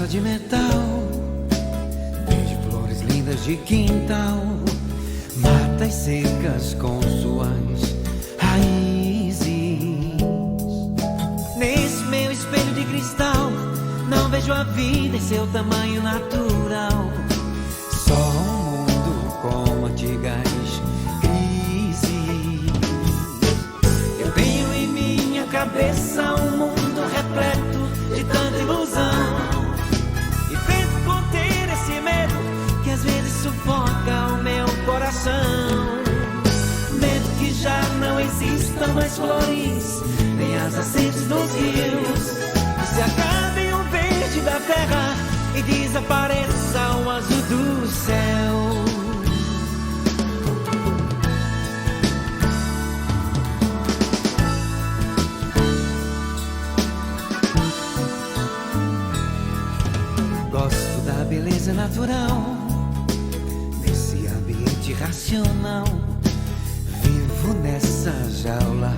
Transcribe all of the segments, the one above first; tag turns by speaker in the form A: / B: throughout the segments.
A: De metal, vejo flores lindas de quintal, matas secas com suas raízes. Nesse meu espelho de cristal, não vejo a vida em seu tamanho natural. Só um mundo com antigas crises. Eu tenho em minha cabeça um mundo repleto de tanta ilusão. Às vezes sufoca o meu coração. Medo que já não existam mais flores, nem as nascentes dos rios, que se acabe o verde da terra e desapareça o azul do céu. Gosto da beleza natural, racional. Vivo nessa jaula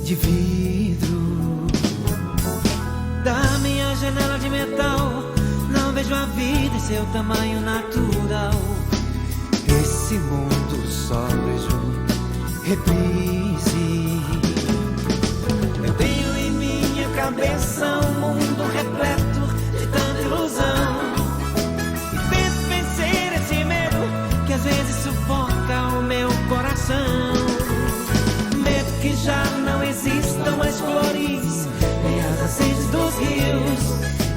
A: de vidro. Da minha janela de metal, não vejo a vida em seu tamanho natural. Esse mundo só vejo reprise. Eu tenho em minha cabeça um mundo repleto de tanta ilusão. Às vezes sufoca o meu coração. Medo que já não existam mais flores, nem as nascentes dos rios,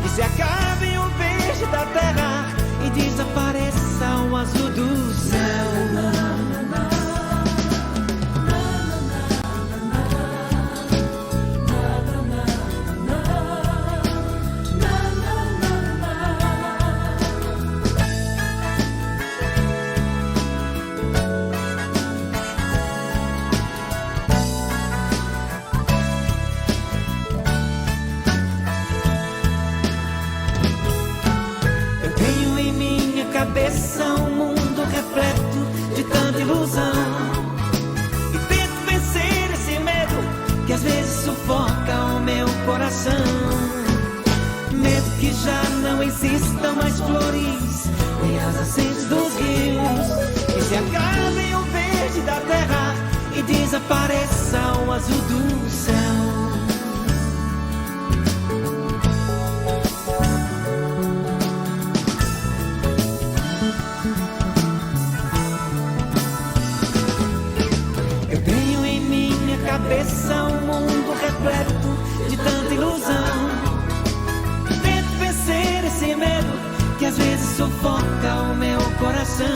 A: que se acabe o verde da terra e desapareça o azul do céu. Um mundo repleto de tanta ilusão, e tento vencer esse medo que às vezes sufoca o meu coração. Medo que já não existam mais flores, nem as nascentes dos rios, que se acabe o verde da terra e desapareça o azul do céu. Cabeça um mundo repleto de tanta ilusão. Tento vencer esse medo que às vezes sufoca o meu coração.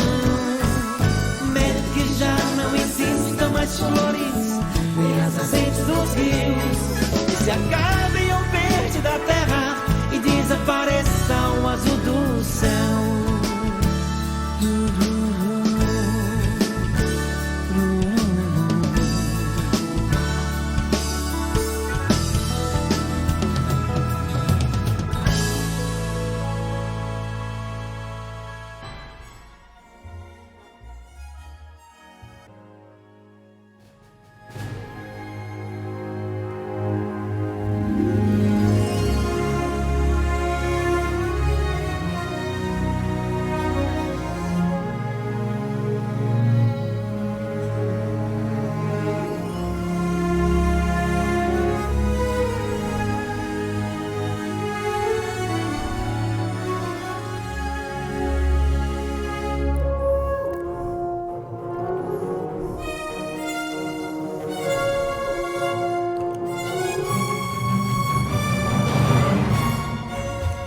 A: Medo que já não existam mais flores, nem as nascentes dos rios, que se acabe o verde da terra e desapareça o azul do céu.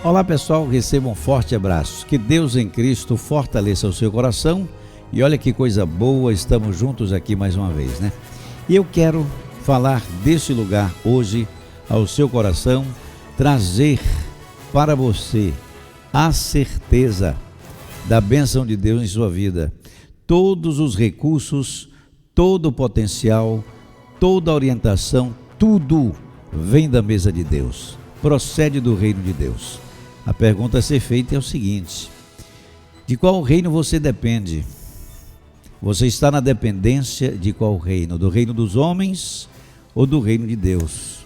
B: Olá pessoal, recebam um forte abraço. Que Deus em Cristo fortaleça o seu coração. E olha que coisa boa, estamos juntos aqui mais uma vez, né? E eu quero falar desse lugar hoje ao seu coração, trazer para você a certeza da bênção de Deus em sua vida. Todos os recursos, todo o potencial, toda a orientação, tudo vem da mesa de Deus, procede do reino de Deus. A pergunta a ser feita é o seguinte: de qual reino você depende? Você está na dependência de qual reino? Do reino dos homens ou do reino de Deus?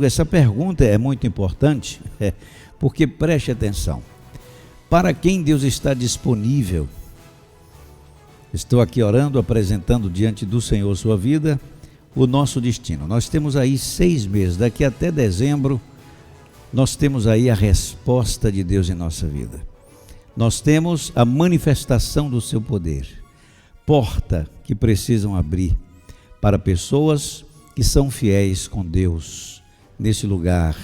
B: Essa pergunta é muito importante, porque preste atenção. Para quem Deus está disponível? Estou aqui orando, apresentando diante do Senhor sua vida, o nosso destino. Nós temos aí 6 meses, daqui até dezembro, nós temos aí a resposta de Deus em nossa vida. Nós temos a manifestação do seu poder, porta que precisam abrir para pessoas que são fiéis com Deus, nesse lugar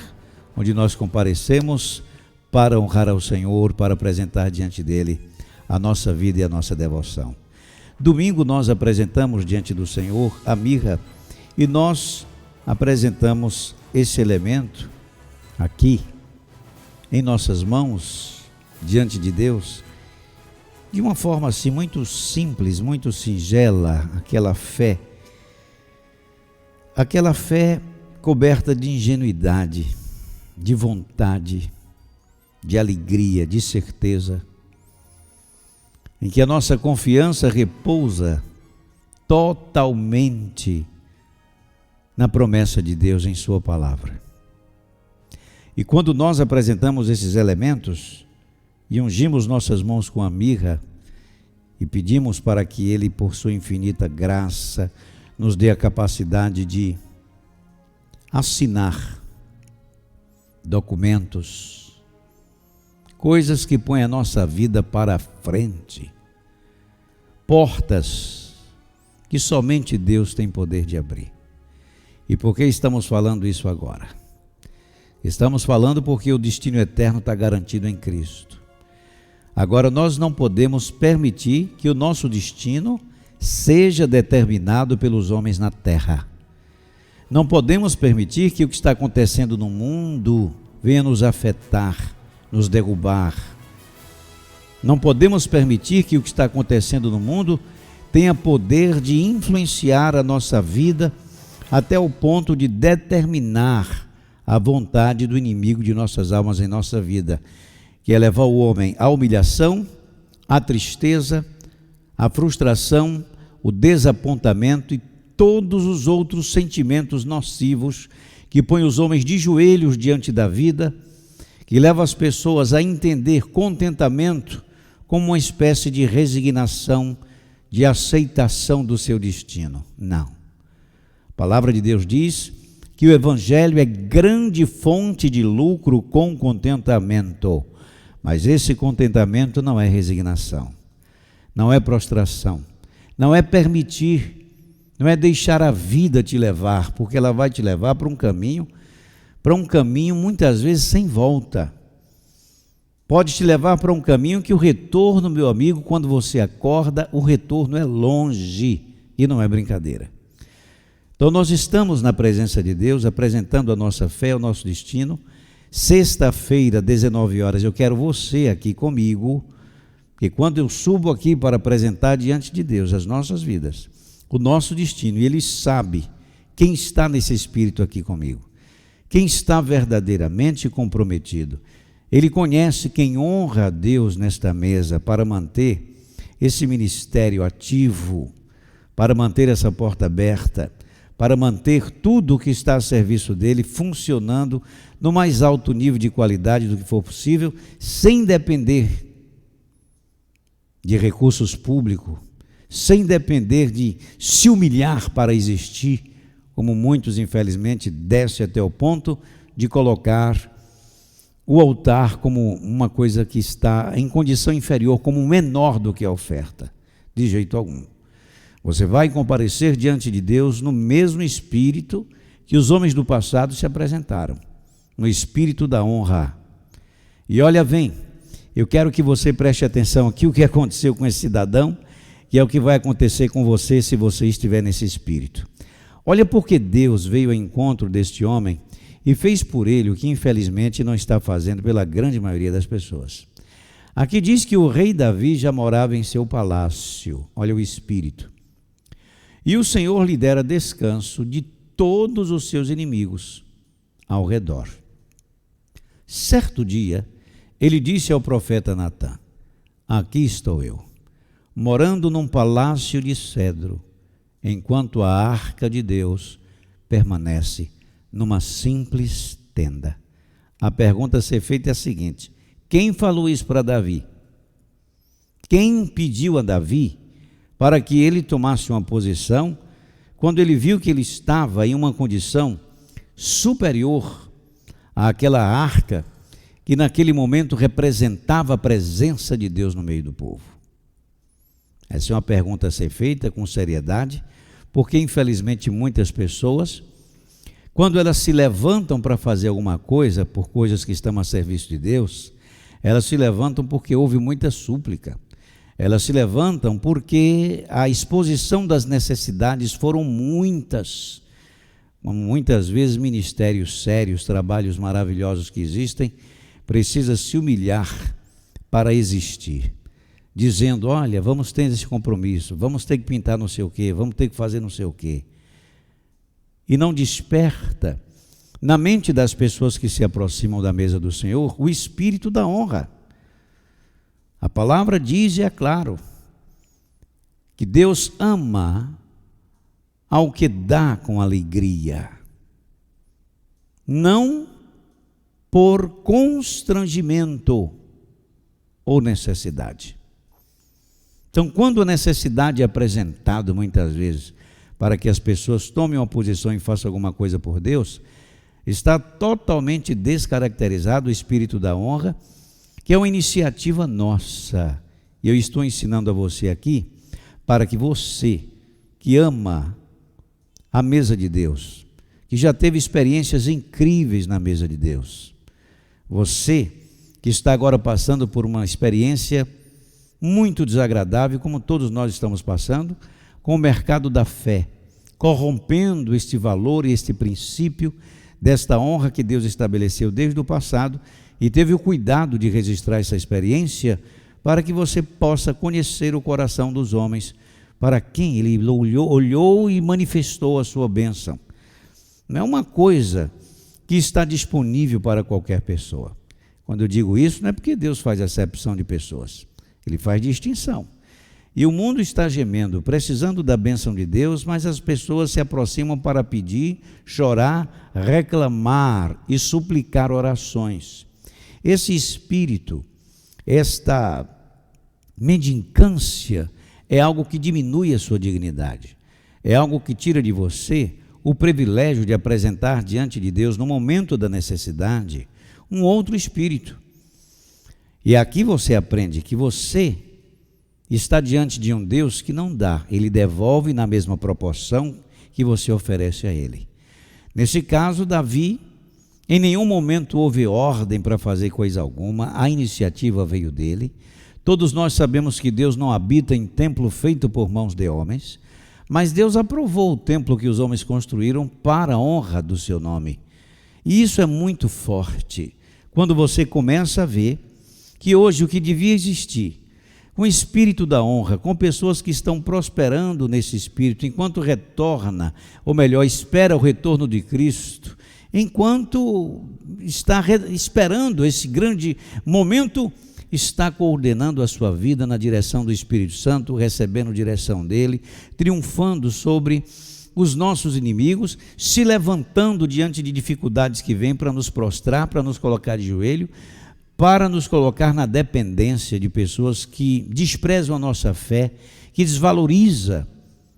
B: onde nós comparecemos para honrar ao Senhor, para apresentar diante dele a nossa vida e a nossa devoção. Domingo nós apresentamos diante do Senhor a mirra e nós apresentamos esse elemento aqui em nossas mãos, diante de Deus, de uma forma assim muito simples, muito singela, aquela fé coberta de ingenuidade, de vontade, de alegria, de certeza, em que a nossa confiança repousa totalmente na promessa de Deus em sua palavra. E quando nós apresentamos esses elementos e ungimos nossas mãos com a mirra e pedimos para que Ele, por sua infinita graça, nos dê a capacidade de assinar documentos, coisas que põem a nossa vida para frente, portas que somente Deus tem poder de abrir. E por que estamos falando isso agora? Estamos falando porque o destino eterno está garantido em Cristo. Agora nós não podemos permitir que o nosso destino seja determinado pelos homens na terra. Não podemos permitir que o que está acontecendo no mundo venha nos afetar, nos derrubar. Não podemos permitir que o que está acontecendo no mundo tenha poder de influenciar a nossa vida até o ponto de determinar a vontade do inimigo de nossas almas em nossa vida, que é levar o homem à humilhação, à tristeza, à frustração, o desapontamento e todos os outros sentimentos nocivos que põem os homens de joelhos diante da vida, que levam as pessoas a entender contentamento como uma espécie de resignação, de aceitação do seu destino. Não. A palavra de Deus diz que o Evangelho é grande fonte de lucro com contentamento, mas esse contentamento não é resignação, não é prostração, não é permitir, não é deixar a vida te levar, porque ela vai te levar para um caminho muitas vezes sem volta. Pode te levar para um caminho que o retorno, meu amigo, quando você acorda, o retorno é longe e não é brincadeira. Então nós estamos na presença de Deus, apresentando a nossa fé, o nosso destino. Sexta-feira, 19 horas, eu quero você aqui comigo, que quando eu subo aqui para apresentar diante de Deus as nossas vidas, o nosso destino, e Ele sabe quem está nesse espírito aqui comigo, quem está verdadeiramente comprometido. Ele conhece quem honra a Deus nesta mesa para manter esse ministério ativo, para manter essa porta aberta, para manter tudo o que está a serviço dele funcionando no mais alto nível de qualidade do que for possível, sem depender de recursos públicos, sem depender de se humilhar para existir, como muitos infelizmente descem até o ponto de colocar o altar como uma coisa que está em condição inferior, como menor do que a oferta, de jeito algum. Você vai comparecer diante de Deus no mesmo espírito que os homens do passado se apresentaram, no espírito da honra. E olha, eu quero que você preste atenção aqui o que aconteceu com esse cidadão, que é o que vai acontecer com você se você estiver nesse espírito. Olha porque Deus veio ao encontro deste homem e fez por ele o que infelizmente não está fazendo pela grande maioria das pessoas. Aqui diz que o rei Davi já morava em seu palácio. Olha o espírito. E o Senhor lhe dera descanso de todos os seus inimigos ao redor. Certo dia, ele disse ao profeta Natã: aqui estou eu, morando num palácio de cedro, enquanto a arca de Deus permanece numa simples tenda. A pergunta a ser feita é a seguinte: quem falou isso para Davi? Quem pediu a Davi para que ele tomasse uma posição quando ele viu que ele estava em uma condição superior àquela arca que naquele momento representava a presença de Deus no meio do povo? Essa é uma pergunta a ser feita com seriedade, porque infelizmente muitas pessoas, quando elas se levantam para fazer alguma coisa, por coisas que estão a serviço de Deus, elas se levantam porque houve muita súplica. Elas se levantam porque a exposição das necessidades foram muitas. Muitas vezes ministérios sérios, trabalhos maravilhosos que existem, precisa se humilhar para existir, dizendo: olha, vamos ter esse compromisso, vamos ter que pintar não sei o quê, vamos ter que fazer não sei o quê. E não desperta na mente das pessoas que se aproximam da mesa do Senhor o espírito da honra. A palavra diz, e é claro, que Deus ama ao que dá com alegria, não por constrangimento ou necessidade. Então, quando a necessidade é apresentada muitas vezes para que as pessoas tomem uma posição e façam alguma coisa por Deus, está totalmente descaracterizado o espírito da honra, que é uma iniciativa nossa. E eu estou ensinando a você aqui para que você, que ama a mesa de Deus, que já teve experiências incríveis na mesa de Deus, você que está agora passando por uma experiência muito desagradável, como todos nós estamos passando, com o mercado da fé, corrompendo este valor e este princípio desta honra que Deus estabeleceu desde o passado, e teve o cuidado de registrar essa experiência para que você possa conhecer o coração dos homens, para quem Ele olhou e manifestou a sua bênção. Não é uma coisa que está disponível para qualquer pessoa. Quando eu digo isso, não é porque Deus faz acepção de pessoas, Ele faz distinção. E o mundo está gemendo, precisando da bênção de Deus, mas as pessoas se aproximam para pedir, chorar, reclamar e suplicar orações. Esse espírito, esta mendicância, é algo que diminui a sua dignidade, é algo que tira de você o privilégio de apresentar diante de Deus, no momento da necessidade, um outro espírito. E aqui você aprende que você está diante de um Deus que não dá, Ele devolve na mesma proporção que você oferece a Ele. Nesse caso, Davi, em nenhum momento houve ordem para fazer coisa alguma, a iniciativa veio dele. Todos nós sabemos que Deus não habita em templo feito por mãos de homens, mas Deus aprovou o templo que os homens construíram para a honra do seu nome. E isso é muito forte, quando você começa a ver que hoje o que devia existir, com o espírito da honra, com pessoas que estão prosperando nesse espírito, enquanto retorna, ou melhor, espera o retorno de Cristo, enquanto está esperando esse grande momento, está coordenando a sua vida na direção do Espírito Santo, recebendo direção dele, triunfando sobre os nossos inimigos, se levantando diante de dificuldades que vêm para nos prostrar, para nos colocar de joelho, para nos colocar na dependência de pessoas que desprezam a nossa fé, que desvaloriza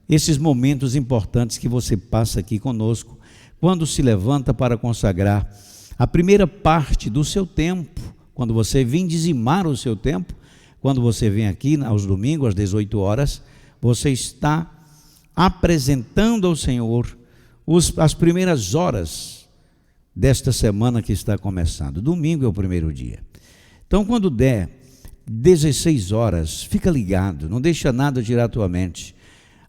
B: esses momentos importantes que você passa aqui conosco, quando se levanta para consagrar a primeira parte do seu tempo, quando você vem dizimar o seu tempo, quando você vem aqui aos domingos às 18 horas, você está apresentando ao Senhor as primeiras horas desta semana que está começando. Domingo é o primeiro dia. Então, quando der 16 horas, fica ligado, não deixa nada tirar a tua mente.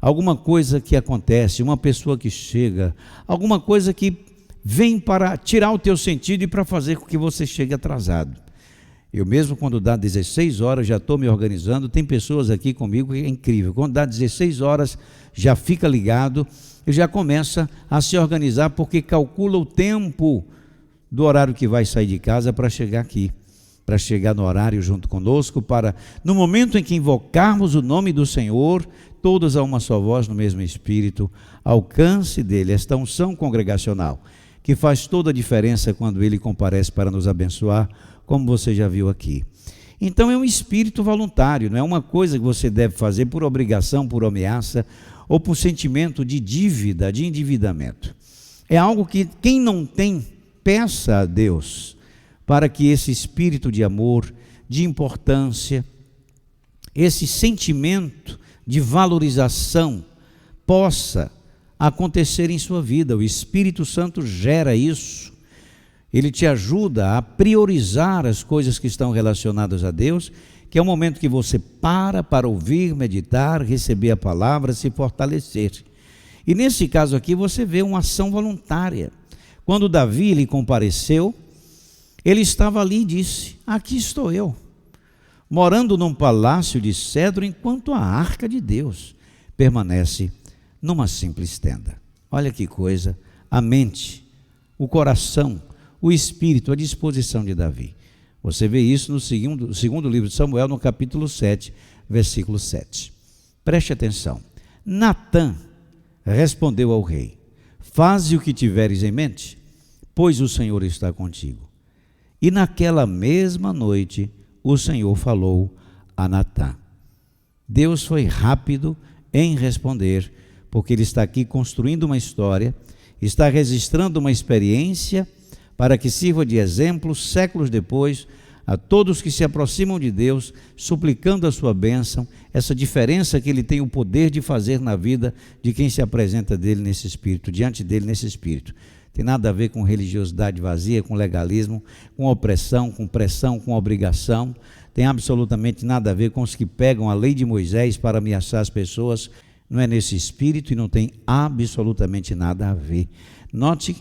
B: Alguma coisa que acontece, uma pessoa que chega, alguma coisa que vem para tirar o teu sentido e para fazer com que você chegue atrasado. Eu mesmo, quando dá 16 horas, já estou me organizando. Tem pessoas aqui comigo que é incrível. Quando dá 16 horas, já fica ligado e já começa a se organizar, porque calcula o tempo do horário que vai sair de casa para chegar aqui, para chegar no horário junto conosco, para, no momento em que invocarmos o nome do Senhor, todos a uma só voz no mesmo Espírito, alcance dele esta unção congregacional, que faz toda a diferença quando ele comparece para nos abençoar, como você já viu aqui. Então é um espírito voluntário, não é uma coisa que você deve fazer por obrigação, por ameaça, ou por sentimento de dívida, de endividamento. É algo que quem não tem, peça a Deus, para que esse espírito de amor, de importância, esse sentimento de valorização possa acontecer em sua vida. O Espírito Santo gera isso. Ele te ajuda a priorizar as coisas que estão relacionadas a Deus, que é o momento que você para ouvir, meditar, receber a palavra, se fortalecer. E nesse caso aqui você vê uma ação voluntária. Quando Davi lhe compareceu, ele estava ali e disse: aqui estou eu, morando num palácio de cedro, enquanto a arca de Deus permanece numa simples tenda. Olha que coisa, a mente, o coração, o espírito à disposição de Davi. Você vê isso no segundo livro de Samuel, no capítulo 7, versículo 7. Preste atenção. Natã respondeu ao rei: faze o que tiveres em mente, pois o Senhor está contigo. E naquela mesma noite o Senhor falou a Natã. Deus foi rápido em responder, porque ele está aqui construindo uma história, está registrando uma experiência para que sirva de exemplo séculos depois a todos que se aproximam de Deus, suplicando a sua bênção, essa diferença que ele tem o poder de fazer na vida de quem se apresenta dele nesse espírito, diante dele nesse espírito. Tem nada a ver com religiosidade vazia, com legalismo, com opressão, com pressão, com obrigação. Tem absolutamente nada a ver com os que pegam a lei de Moisés para ameaçar as pessoas. Não é nesse espírito e não tem absolutamente nada a ver. Note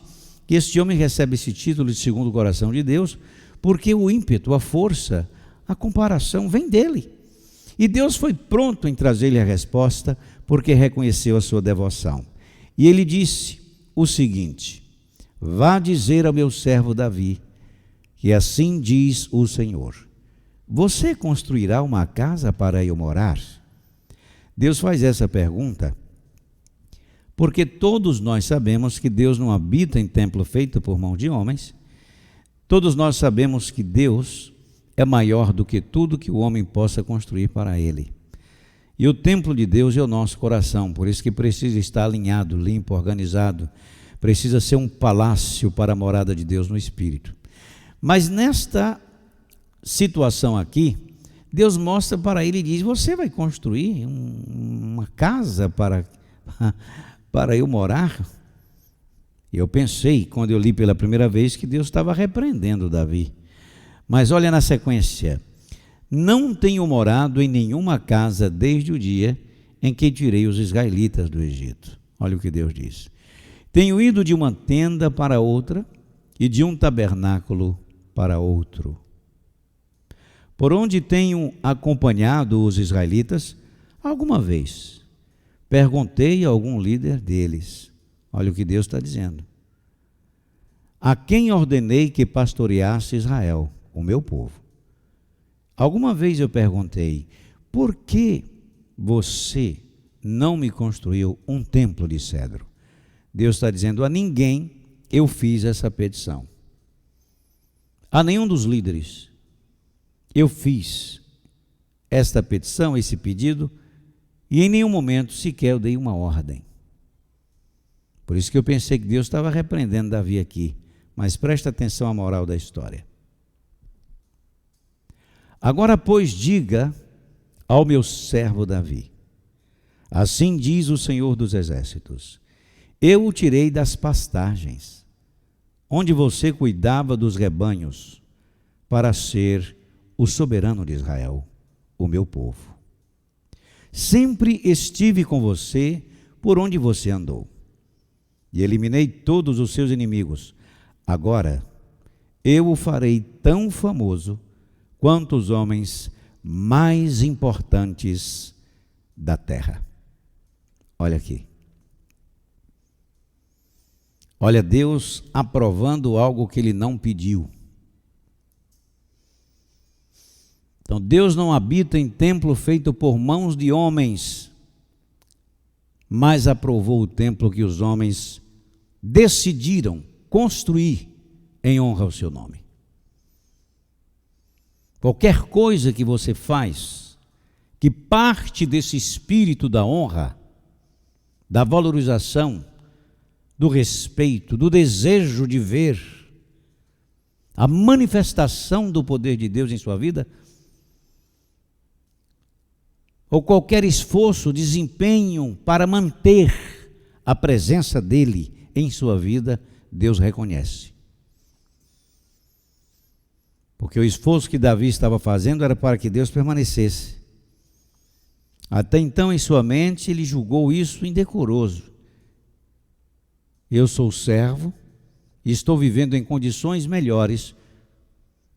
B: que este homem recebe esse título de segundo o coração de Deus, porque o ímpeto, a força, a comparação vem dele. E Deus foi pronto em trazer-lhe a resposta, porque reconheceu a sua devoção. E ele disse o seguinte: vá dizer ao meu servo Davi, que assim diz o Senhor: você construirá uma casa para eu morar? Deus faz essa pergunta porque todos nós sabemos que Deus não habita em templo feito por mão de homens. Todos nós sabemos que Deus é maior do que tudo que o homem possa construir para ele. E o templo de Deus é o nosso coração, por isso que precisa estar alinhado, limpo, organizado. Precisa ser um palácio para a morada de Deus no Espírito. Mas nesta situação aqui, Deus mostra para ele e diz: você vai construir uma casa para eu morar? Eu pensei, quando eu li pela primeira vez, que Deus estava repreendendo Davi. Mas olha na sequência: não tenho morado em nenhuma casa desde o dia em que tirei os israelitas do Egito. Olha o que Deus diz: tenho ido de uma tenda para outra e de um tabernáculo para outro. Por onde tenho acompanhado os israelitas, alguma vez perguntei a algum líder deles. Olha o que Deus está dizendo: a quem ordenei que pastoreasse Israel, o meu povo. Alguma vez eu perguntei: por que você não me construiu um templo de cedro? Deus está dizendo: a ninguém eu fiz essa petição. A nenhum dos líderes eu fiz esta petição, esse pedido, e em nenhum momento sequer eu dei uma ordem. Por isso que eu pensei que Deus estava repreendendo Davi aqui. Mas presta atenção à moral da história. Agora, pois, diga ao meu servo Davi: assim diz o Senhor dos Exércitos: eu o tirei das pastagens, onde você cuidava dos rebanhos, para ser o soberano de Israel, o meu povo. Sempre estive com você por onde você andou, e eliminei todos os seus inimigos. Agora eu o farei tão famoso quanto os homens mais importantes da terra. Olha aqui. Olha Deus aprovando algo que ele não pediu. Então Deus não habita em templo feito por mãos de homens, mas aprovou o templo que os homens decidiram construir em honra ao seu nome. Qualquer coisa que você faz, que parte desse espírito da honra, da valorização, do respeito, do desejo de ver a manifestação do poder de Deus em sua vida, ou qualquer esforço, desempenho para manter a presença dele em sua vida, Deus reconhece. Porque o esforço que Davi estava fazendo era para que Deus permanecesse. Até então, em sua mente, ele julgou isso indecoroso. Eu sou servo e estou vivendo em condições melhores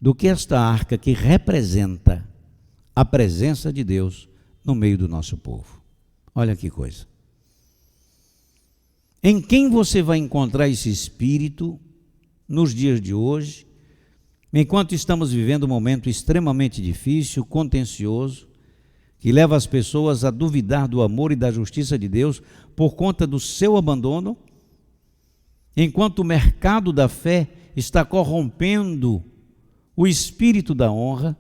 B: do que esta arca que representa a presença de Deus no meio do nosso povo. Olha que coisa. Em quem você vai encontrar esse espírito nos dias de hoje, enquanto estamos vivendo um momento extremamente difícil, contencioso, que leva as pessoas a duvidar do amor e da justiça de Deus por conta do seu abandono, enquanto o mercado da fé está corrompendo o espírito da honra,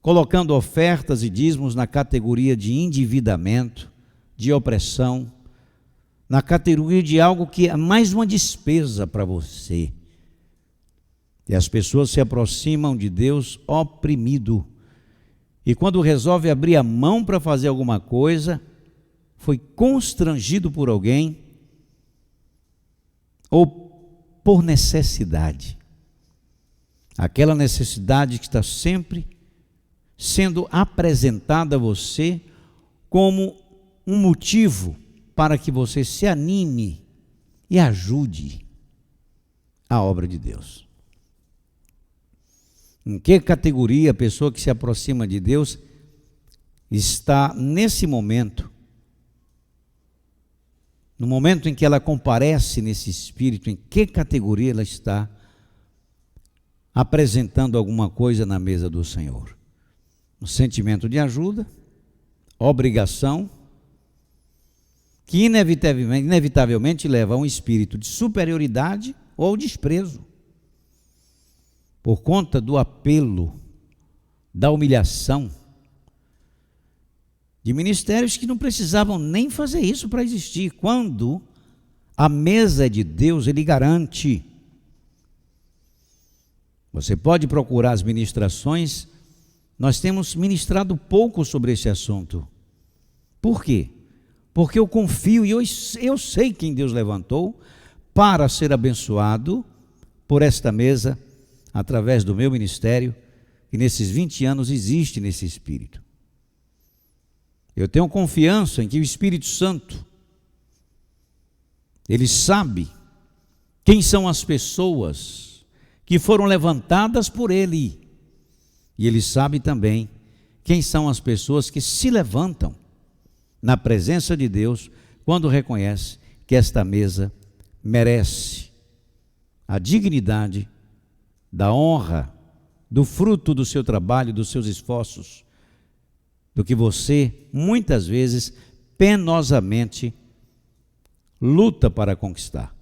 B: colocando ofertas e dízimos na categoria de endividamento, de opressão, na categoria de algo que é mais uma despesa para você. E as pessoas se aproximam de Deus oprimido. E quando resolve abrir a mão para fazer alguma coisa, foi constrangido por alguém ou por necessidade. Aquela necessidade que está sempre sendo apresentada a você como um motivo para que você se anime e ajude a obra de Deus. Em que categoria a pessoa que se aproxima de Deus está nesse momento, no momento em que ela comparece nesse espírito, em que categoria ela está apresentando alguma coisa na mesa do Senhor? Um sentimento de ajuda, obrigação, que inevitavelmente leva a um espírito de superioridade ou desprezo, por conta do apelo, da humilhação, de ministérios que não precisavam nem fazer isso para existir. Quando a mesa é de Deus, Ele garante. Você pode procurar as ministrações, nós temos ministrado pouco sobre esse assunto. Por quê? Porque eu confio e eu sei quem Deus levantou para ser abençoado por esta mesa, através do meu ministério, que nesses 20 anos existe nesse espírito. Eu tenho confiança em que o Espírito Santo, ele sabe quem são as pessoas que foram levantadas por ele, e ele sabe também quem são as pessoas que se levantam na presença de Deus quando reconhece que esta mesa merece a dignidade da honra, do fruto do seu trabalho, dos seus esforços, do que você, muitas vezes, penosamente luta para conquistar.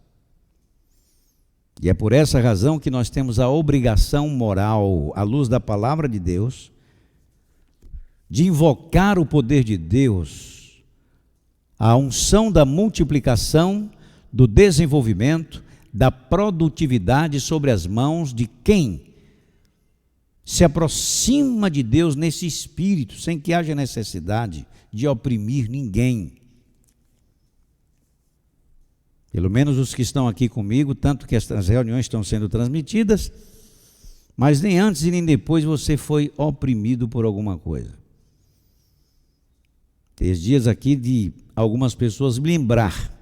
B: E é por essa razão que nós temos a obrigação moral, à luz da palavra de Deus, de invocar o poder de Deus, a unção da multiplicação, do desenvolvimento, da produtividade sobre as mãos de quem se aproxima de Deus nesse espírito, sem que haja necessidade de oprimir ninguém. Pelo menos os que estão aqui comigo, tanto que estas reuniões estão sendo transmitidas, mas nem antes e nem depois você foi oprimido por alguma coisa. Tem dias aqui de algumas pessoas me lembrar,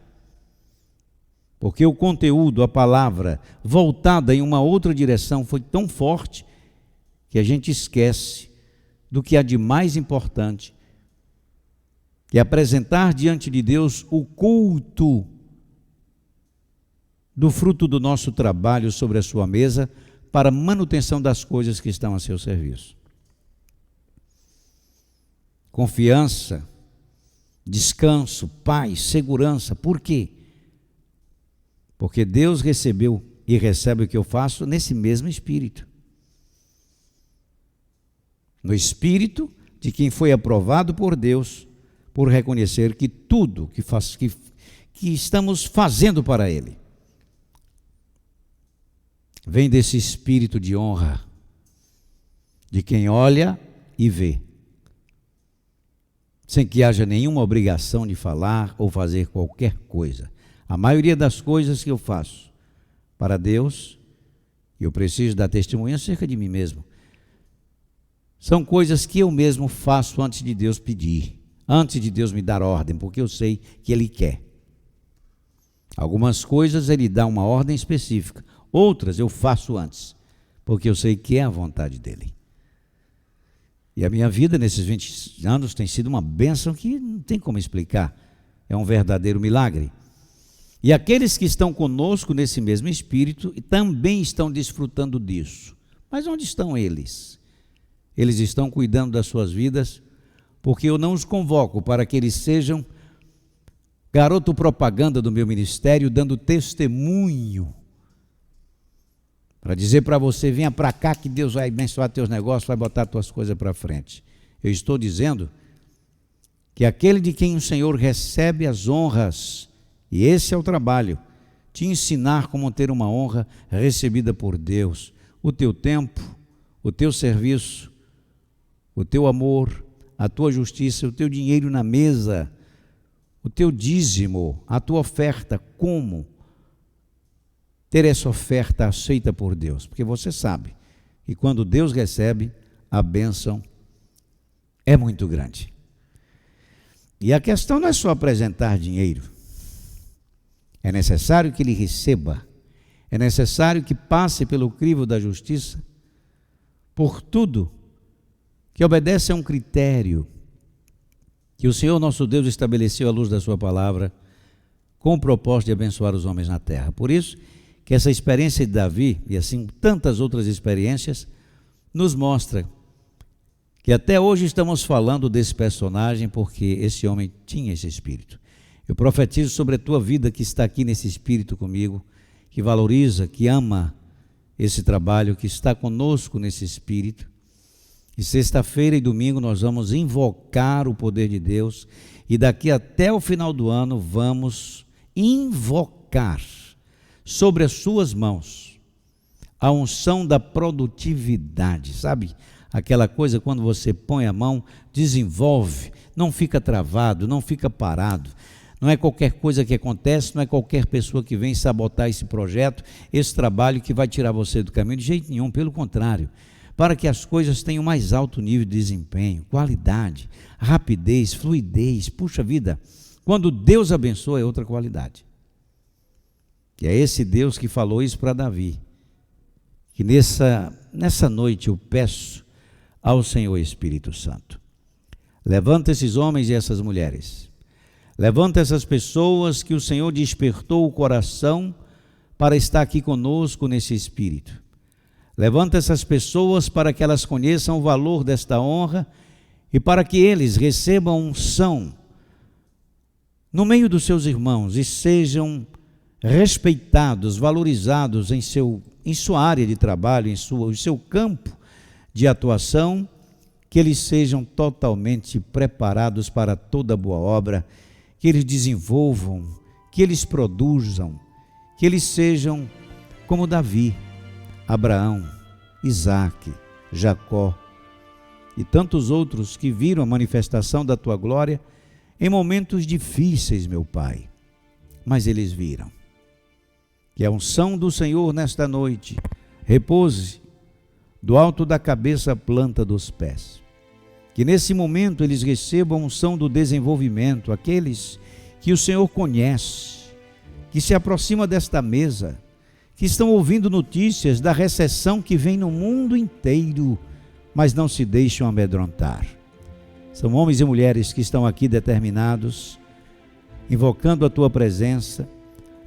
B: porque o conteúdo, a palavra, voltada em uma outra direção foi tão forte que a gente esquece do que há de mais importante, que é apresentar diante de Deus o culto do fruto do nosso trabalho sobre a sua mesa para manutenção das coisas que estão a seu serviço. Confiança, descanso, paz, segurança. Por quê? Porque Deus recebeu e recebe o que eu faço nesse mesmo espírito. No espírito de quem foi aprovado por Deus, por reconhecer que tudo que estamos fazendo para Ele vem desse espírito de honra, de quem olha e vê, sem que haja nenhuma obrigação de falar ou fazer qualquer coisa. A maioria das coisas que eu faço para Deus, eu preciso dar testemunho acerca de mim mesmo, são coisas que eu mesmo faço antes de Deus pedir, antes de Deus me dar ordem, porque eu sei que Ele quer. Algumas coisas Ele dá uma ordem específica, outras eu faço antes, porque eu sei que é a vontade dEle. E a minha vida nesses 20 anos tem sido uma bênção que não tem como explicar, é um verdadeiro milagre. E aqueles que estão conosco nesse mesmo espírito também estão desfrutando disso. Mas onde estão eles? Eles estão cuidando das suas vidas, porque eu não os convoco para que eles sejam garoto propaganda do meu ministério, dando testemunho, para dizer para você, venha para cá que Deus vai abençoar teus negócios, vai botar tuas coisas para frente. Eu estou dizendo que aquele de quem o Senhor recebe as honras, e esse é o trabalho, te ensinar como ter uma honra recebida por Deus, o teu tempo, o teu serviço, o teu amor, a tua justiça, o teu dinheiro na mesa, o teu dízimo, a tua oferta, como ter essa oferta aceita por Deus? Porque você sabe que quando Deus recebe, a bênção é muito grande. E a questão não é só apresentar dinheiro, é necessário que ele receba, é necessário que passe pelo crivo da justiça, por tudo que obedece a um critério que o Senhor nosso Deus estabeleceu à luz da sua palavra, com o propósito de abençoar os homens na terra. Por isso que essa experiência de Davi, e assim tantas outras experiências, nos mostra que até hoje estamos falando desse personagem, porque esse homem tinha esse espírito. Eu profetizo sobre a tua vida que está aqui nesse espírito comigo, que valoriza, que ama esse trabalho, que está conosco nesse espírito. E sexta-feira e domingo nós vamos invocar o poder de Deus, e daqui até o final do ano vamos invocar sobre as suas mãos a unção da produtividade, sabe? Aquela coisa quando você põe a mão, desenvolve, não fica travado, não fica parado. Não é qualquer coisa que acontece, não é qualquer pessoa que vem sabotar esse projeto, esse trabalho que vai tirar você do caminho, de jeito nenhum, pelo contrário. Para que as coisas tenham mais alto nível de desempenho, qualidade, rapidez, fluidez. Puxa vida, quando Deus abençoa é outra qualidade. E é esse Deus que falou isso para Davi, que nessa noite eu peço ao Senhor Espírito Santo, levanta esses homens e essas mulheres, levanta essas pessoas que o Senhor despertou o coração para estar aqui conosco nesse espírito. Levanta essas pessoas para que elas conheçam o valor desta honra e para que eles recebam unção no meio dos seus irmãos e sejam respeitados, valorizados em sua área de trabalho, em seu campo de atuação, que eles sejam totalmente preparados para toda boa obra, que eles desenvolvam, que eles produzam, que eles sejam como Davi, Abraão, Isaque, Jacó e tantos outros que viram a manifestação da tua glória em momentos difíceis, meu Pai. Mas eles viram. Que a unção do Senhor nesta noite repouse do alto da cabeça à planta dos pés. Que nesse momento eles recebam a unção do desenvolvimento, aqueles que o Senhor conhece, que se aproximam desta mesa, que estão ouvindo notícias da recessão que vem no mundo inteiro, mas não se deixam amedrontar. São homens e mulheres que estão aqui determinados, invocando a tua presença,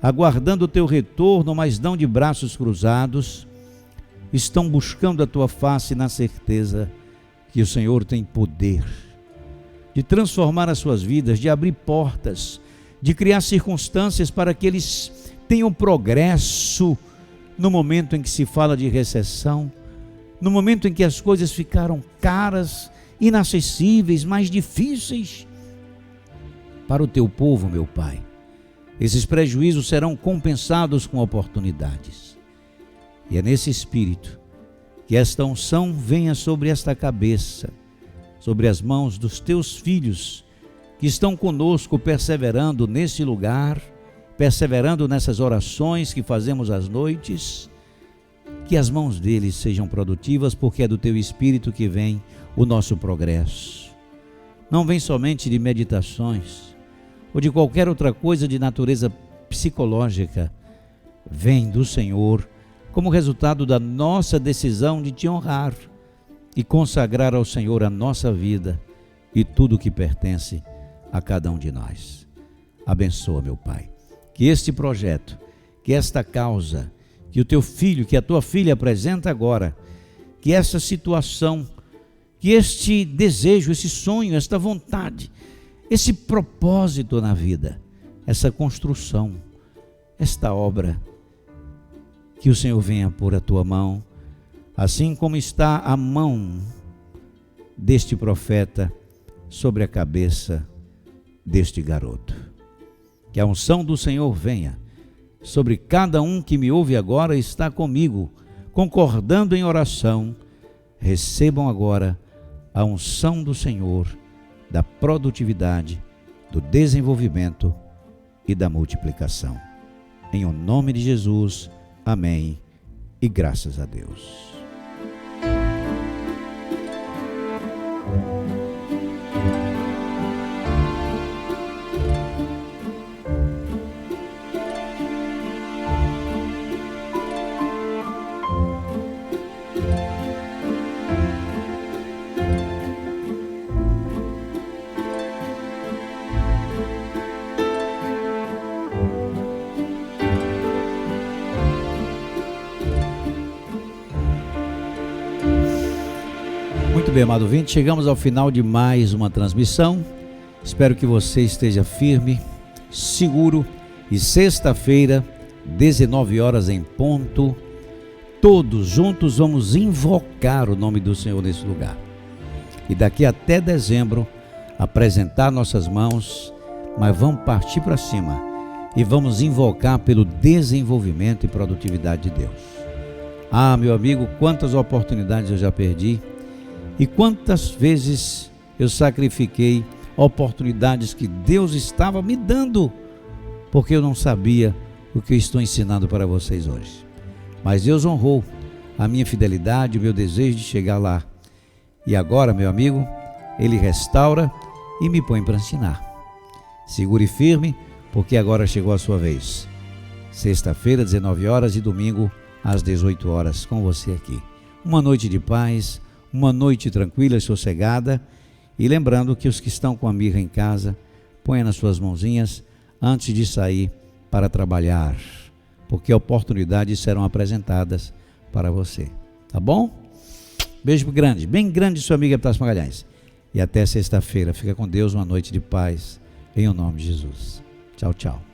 B: aguardando o teu retorno, mas não de braços cruzados, estão buscando a tua face na certeza que o Senhor tem poder de transformar as suas vidas, de abrir portas, de criar circunstâncias para que eles tenham progresso no momento em que se fala de recessão, no momento em que as coisas ficaram caras, inacessíveis, mais difíceis para o teu povo, meu Pai. Esses prejuízos serão compensados com oportunidades. E é nesse espírito que esta unção venha sobre esta cabeça, sobre as mãos dos teus filhos que estão conosco, perseverando nesse lugar, perseverando nessas orações que fazemos às noites, que as mãos deles sejam produtivas, porque é do teu Espírito que vem o nosso progresso. Não vem somente de meditações ou de qualquer outra coisa de natureza psicológica, vem do Senhor como resultado da nossa decisão de te honrar e consagrar ao Senhor a nossa vida e tudo o que pertence a cada um de nós. Abençoa, meu Pai, que este projeto, que esta causa, que o teu filho, que a tua filha apresenta agora, que essa situação, que este desejo, esse sonho, esta vontade, esse propósito na vida, essa construção, esta obra, que o Senhor venha pôr a tua mão, assim como está a mão deste profeta sobre a cabeça deste garoto. Que a unção do Senhor venha sobre cada um que me ouve agora e está comigo, concordando em oração. Recebam agora a unção do Senhor, da produtividade, do desenvolvimento e da multiplicação. Em o nome de Jesus, amém e graças a Deus. Muito bem, amado ouvinte, chegamos ao final de mais uma transmissão. Espero que você esteja firme, seguro. E sexta-feira, 19 horas em ponto, todos juntos vamos invocar o nome do Senhor nesse lugar. E daqui até dezembro, apresentar nossas mãos, mas vamos partir para cima e vamos invocar pelo desenvolvimento e produtividade de Deus. Ah, meu amigo, quantas oportunidades eu já perdi. E quantas vezes eu sacrifiquei oportunidades que Deus estava me dando, porque eu não sabia o que eu estou ensinando para vocês hoje. Mas Deus honrou a minha fidelidade, o meu desejo de chegar lá. E agora, meu amigo, Ele restaura e me põe para ensinar. Segure firme, porque agora chegou a sua vez. Sexta-feira, 19 horas e domingo, às 18 horas, com você aqui. Uma noite de paz, uma noite tranquila e sossegada, e lembrando que os que estão com a mirra em casa, ponha nas suas mãozinhas antes de sair para trabalhar, porque oportunidades serão apresentadas para você, tá bom? Beijo grande, bem grande, sua amiga Epitácio Magalhães, e até sexta-feira. Fica com Deus, uma noite de paz, em nome de Jesus. Tchau, tchau.